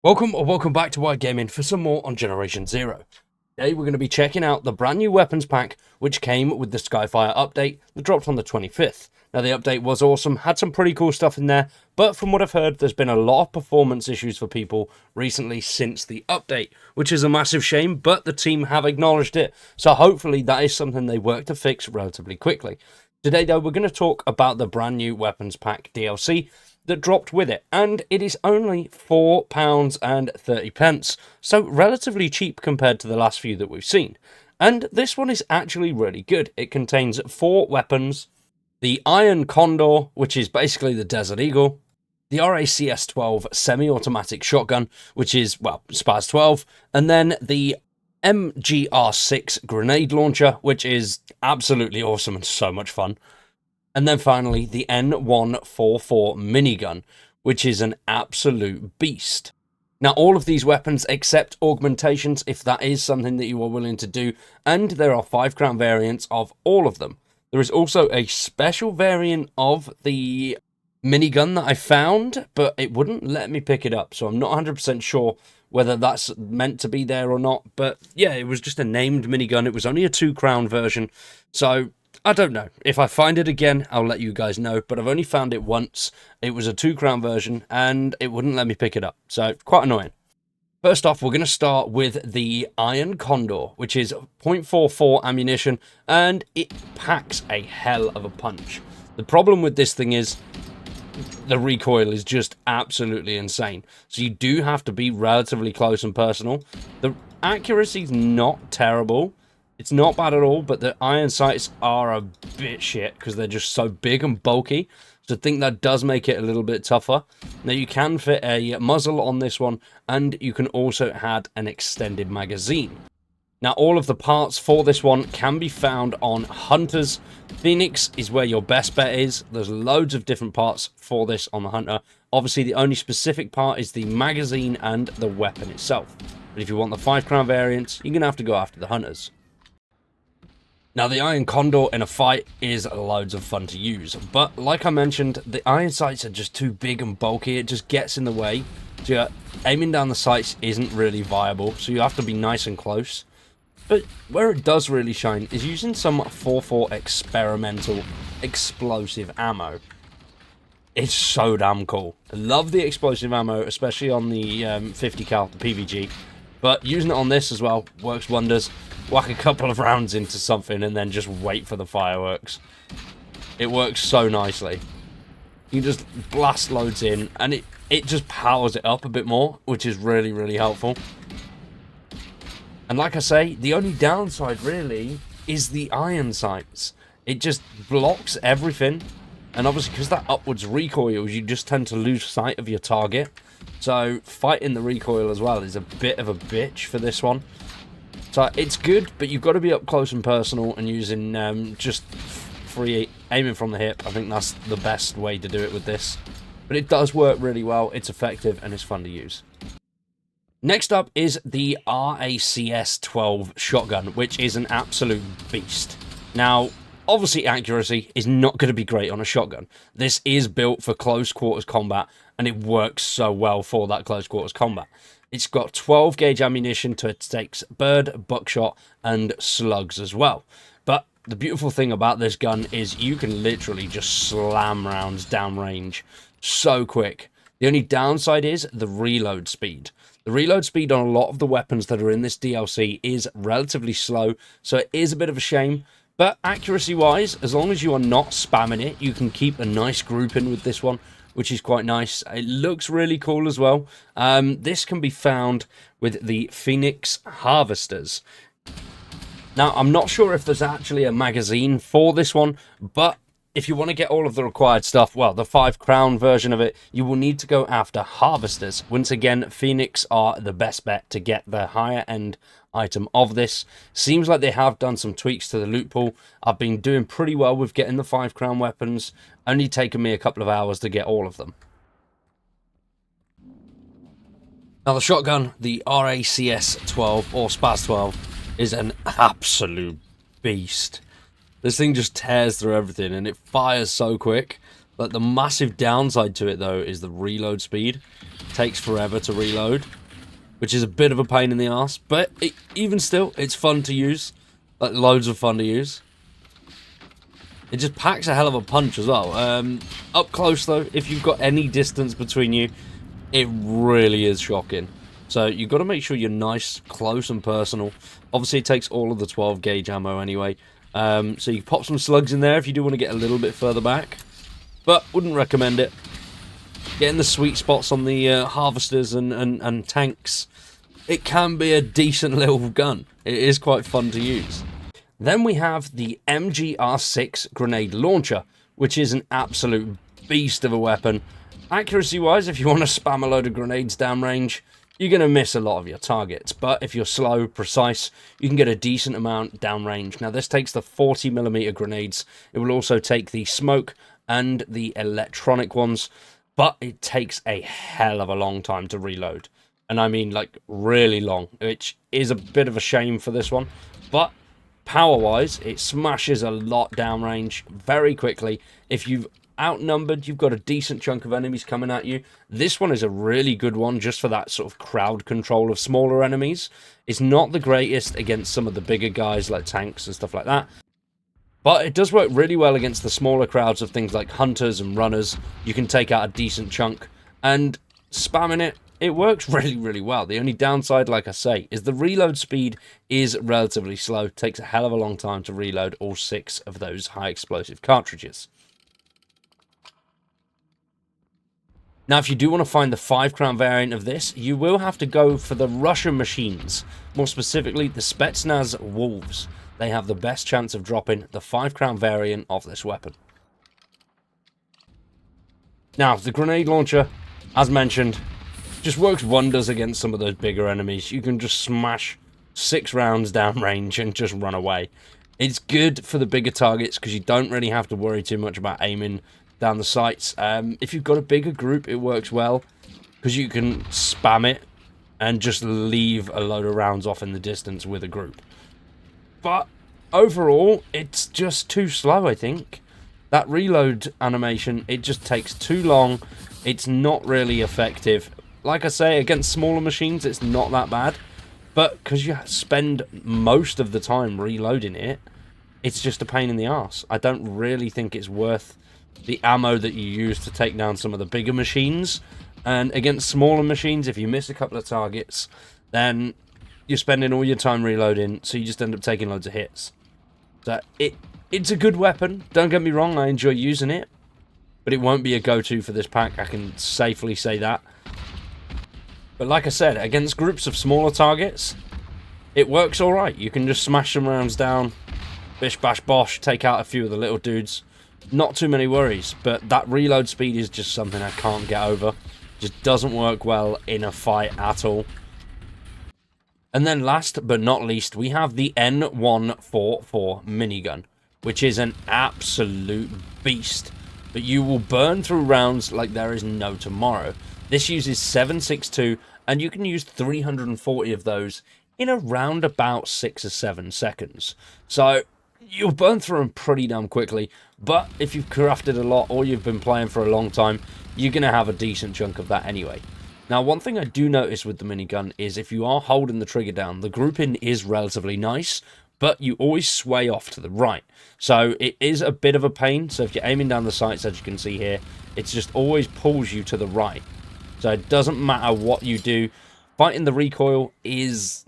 Welcome back to White Gaming for some more on Generation Zero. Today we're going to be checking out the brand new weapons pack which came with the Skyfire update that dropped on the 25th. Now the update was awesome, had some pretty cool stuff in there, but from what I've heard there's been a lot of performance issues for people recently since the update, which is a massive shame, but the team have acknowledged it, so hopefully that is something they work to fix relatively quickly. Today though we're going to talk about the brand new weapons pack DLC that dropped with it, and it is only £4.30, so relatively cheap compared to the last few that we've seen. And this one is actually really good. It contains 4 weapons: the Iron Condor, which is basically the Desert Eagle, the RACS 12 semi-automatic shotgun, which is, well, SPAS 12, and then the MGR6 grenade launcher, which is absolutely awesome and so much fun. And then finally, the N144 minigun, which is an absolute beast. Now, all of these weapons accept augmentations if that is something that you are willing to do, and there are 5 crown variants of all of them. There is also a special variant of the minigun that I found, but it wouldn't let me pick it up, so I'm not 100% sure whether that's meant to be there or not. But yeah, it was just a named minigun. It was only a 2 crown version, so I don't know. If I find it again, I'll let you guys know, but I've only found it once. It was a 2 crown version, and it wouldn't let me pick it up, so quite annoying. First off, we're going to start with the Iron Condor, which is .44 ammunition, and it packs a hell of a punch. The problem with this thing is the recoil is just absolutely insane, so you do have to be relatively close and personal. The accuracy's not terrible. It's not bad at all, but the iron sights are a bit shit because they're just so big and bulky. So I think that does make it a little bit tougher. Now, you can fit a muzzle on this one, and you can also add an extended magazine. Now, all of the parts for this one can be found on Hunters. Phoenix is where your best bet is. There's loads of different parts for this on the Hunter. Obviously, the only specific part is the magazine and the weapon itself. But if you want the 5 crown variants, you're going to have to go after the Hunters. Now, the Iron Condor in a fight is loads of fun to use, but like I mentioned, the iron sights are just too big and bulky. It just gets in the way, so aiming down the sights isn't really viable, so you have to be nice and close. But where it does really shine is using some 4.4 experimental explosive ammo. It's so damn cool. I love the explosive ammo, especially on the 50 cal, the PVG, but using it on this as well works wonders. Whack a couple of rounds into something and then just wait for the fireworks. It works so nicely. You just blast loads in and it just powers it up a bit more, which is really, really helpful. And like I say, the only downside really is the iron sights. It just blocks everything. And obviously because that upwards recoils, you just tend to lose sight of your target. So fighting the recoil as well is a bit of a bitch for this one. So it's good, but you've got to be up close and personal and using just free aiming from the hip. I think that's the best way to do it with this. But it does work really well, it's effective, and it's fun to use. Next up is the RACS 12 shotgun, which is an absolute beast. Now, obviously accuracy is not going to be great on a shotgun. This is built for close quarters combat, and it works so well for that close quarters combat. It's got 12 gauge ammunition to it takes bird, buckshot, and slugs as well. But the beautiful thing about this gun is you can literally just slam rounds downrange so quick. The only downside is the reload speed. The reload speed on a lot of the weapons that are in this DLC is relatively slow, so it is a bit of a shame. But accuracy-wise, as long as you are not spamming it, you can keep a nice grouping with this one, which is quite nice. It looks really cool as well. This can be found with the Phoenix Harvesters. Now, I'm not sure if there's actually a magazine for this one, but if you want to get all of the required stuff, well, the 5 crown version of it, you will need to go after Harvesters. Once again, Phoenix are the best bet to get the higher end item of this. Seems like they have done some tweaks to the loot pool. I've been doing pretty well with getting the 5 crown weapons. Only taken me a couple of hours to get all of them. Now the shotgun, the RACS 12 or SPAS 12, is an absolute beast. This thing just tears through everything and it fires so quick. Like, the massive downside to it, though, is the reload speed. It takes forever to reload, which is a bit of a pain in the ass. But even still, it's fun to use. Like, loads of fun to use. It just packs a hell of a punch as well. Up close, though, if you've got any distance between you, it really is shocking. So you've got to make sure you're nice, close, and personal. Obviously, it takes all of the 12 gauge ammo anyway. So you pop some slugs in there if you do want to get a little bit further back. But wouldn't recommend it. Getting the sweet spots on the harvesters and tanks, it can be a decent little gun. It is quite fun to use. Then we have the MGR6 grenade launcher, which is an absolute beast of a weapon. Accuracy-wise, if you want to spam a load of grenades downrange, you're going to miss a lot of your targets. But if you're slow, precise, you can get a decent amount downrange. Now, this takes the 40mm grenades. It will also take the smoke and the electronic ones, but it takes a hell of a long time to reload. And I mean, like, really long, which is a bit of a shame for this one. But power-wise, it smashes a lot downrange very quickly. If you've outnumbered, you've got a decent chunk of enemies coming at you, this one is a really good one just for that sort of crowd control of smaller enemies. It's not the greatest against some of the bigger guys like tanks and stuff like that, but it does work really well against the smaller crowds of things like hunters and runners. You can take out a decent chunk, and spamming it, it works really, really well. The only downside, like I say, is the reload speed is relatively slow. It takes a hell of a long time to reload all 6 of those high explosive cartridges. Now, if you do want to find the 5-crown variant of this, you will have to go for the Russian machines, more specifically the Spetsnaz Wolves. They have the best chance of dropping the 5-crown variant of this weapon. Now, the grenade launcher, as mentioned, just works wonders against some of those bigger enemies. You can just smash 6 rounds downrange and just run away. It's good for the bigger targets because you don't really have to worry too much about aiming down the sights. If you've got a bigger group, it works well because you can spam it and just leave a load of rounds off in the distance with a group. But overall, it's just too slow, I think. That reload animation, it just takes too long. It's not really effective. Like I say, against smaller machines, it's not that bad. But because you spend most of the time reloading it, it's just a pain in the arse. I don't really think it's worth the ammo that you use to take down some of the bigger machines. And against smaller machines, if you miss a couple of targets, then you're spending all your time reloading, so you just end up taking loads of hits. So it's a good weapon. Don't get me wrong, I enjoy using it, but it won't be a go-to for this pack. I can safely say that. But like I said, against groups of smaller targets, it works alright. You can just smash some rounds down, bish bash bosh, take out a few of the little dudes. Not too many worries, but that reload speed is just something I can't get over. Just doesn't work well in a fight at all. And then last but not least, we have the N144 minigun, which is an absolute beast. But you will burn through rounds like there is no tomorrow. This uses 7.62, and you can use 340 of those in around about 6 or 7 seconds. So you'll burn through them pretty damn quickly, but if you've crafted a lot or you've been playing for a long time, you're going to have a decent chunk of that anyway. Now, one thing I do notice with the minigun is if you are holding the trigger down, the grouping is relatively nice, but you always sway off to the right. So it is a bit of a pain. So if you're aiming down the sights, as you can see here, it just always pulls you to the right. So it doesn't matter what you do. Fighting the recoil is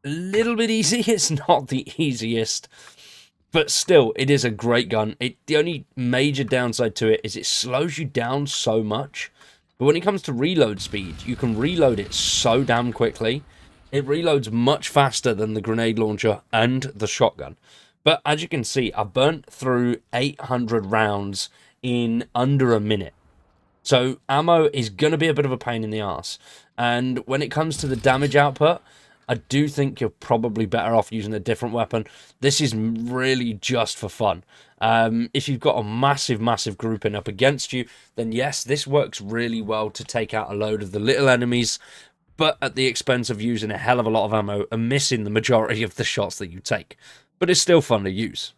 a little bit easy. It's not the easiest, but still, it is a great gun. The only major downside to it is it slows you down so much. But when it comes to reload speed, you can reload it so damn quickly. It reloads much faster than the grenade launcher and the shotgun. But as you can see, I burnt through 800 rounds in under a minute. So ammo is going to be a bit of a pain in the arse. And when it comes to the damage output, I do think you're probably better off using a different weapon. This is really just for fun. If you've got a massive grouping up against you, then yes, this works really well to take out a load of the little enemies, but at the expense of using a hell of a lot of ammo and missing the majority of the shots that you take. But it's still fun to use.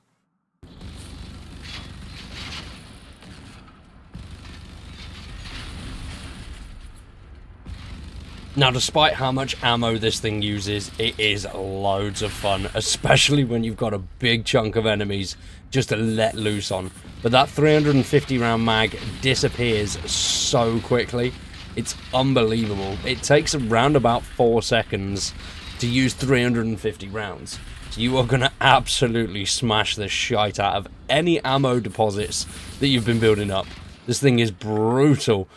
Now, despite how much ammo this thing uses, it is loads of fun, especially when you've got a big chunk of enemies just to let loose on. But that 350 round mag disappears so quickly. It's unbelievable. It takes around about 4 seconds to use 350 rounds. So you are going to absolutely smash the shite out of any ammo deposits that you've been building up. This thing is brutal.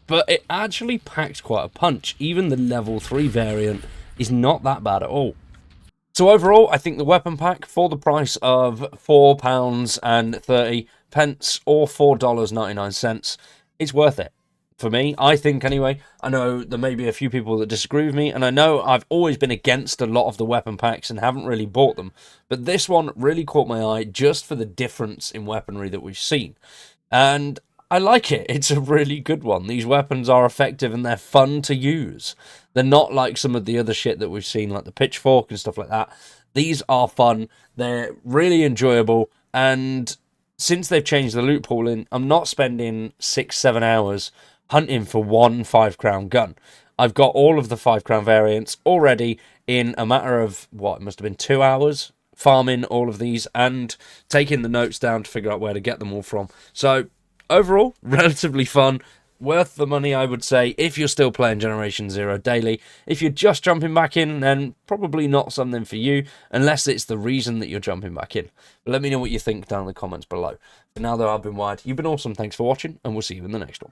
But it actually packs quite a punch. Even the level 3 variant is not that bad at all. So overall, I think the weapon pack, for the price of £4.30 or $4.99, is worth it. For me, I think anyway. I know there may be a few people that disagree with me, and I know I've always been against a lot of the weapon packs and haven't really bought them. But this one really caught my eye just for the difference in weaponry that we've seen. And I like it. It's a really good one. These weapons are effective and they're fun to use. They're not like some of the other shit that we've seen, like the pitchfork and stuff like that. These are fun. They're really enjoyable. And since they've changed the loot pooling, I'm not spending 6-7 hours hunting for one 5 crown gun. I've got all of the 5 crown variants already in a matter of, what, it must have been 2 hours, farming all of these and taking the notes down to figure out where to get them all from. So overall, relatively fun, worth the money, I would say, if you're still playing Generation Zero daily. If you're just jumping back in, then probably not something for you, unless it's the reason that you're jumping back in. But let me know what you think down in the comments below. For now, though, I've been Wired. You've been awesome. Thanks for watching, and we'll see you in the next one.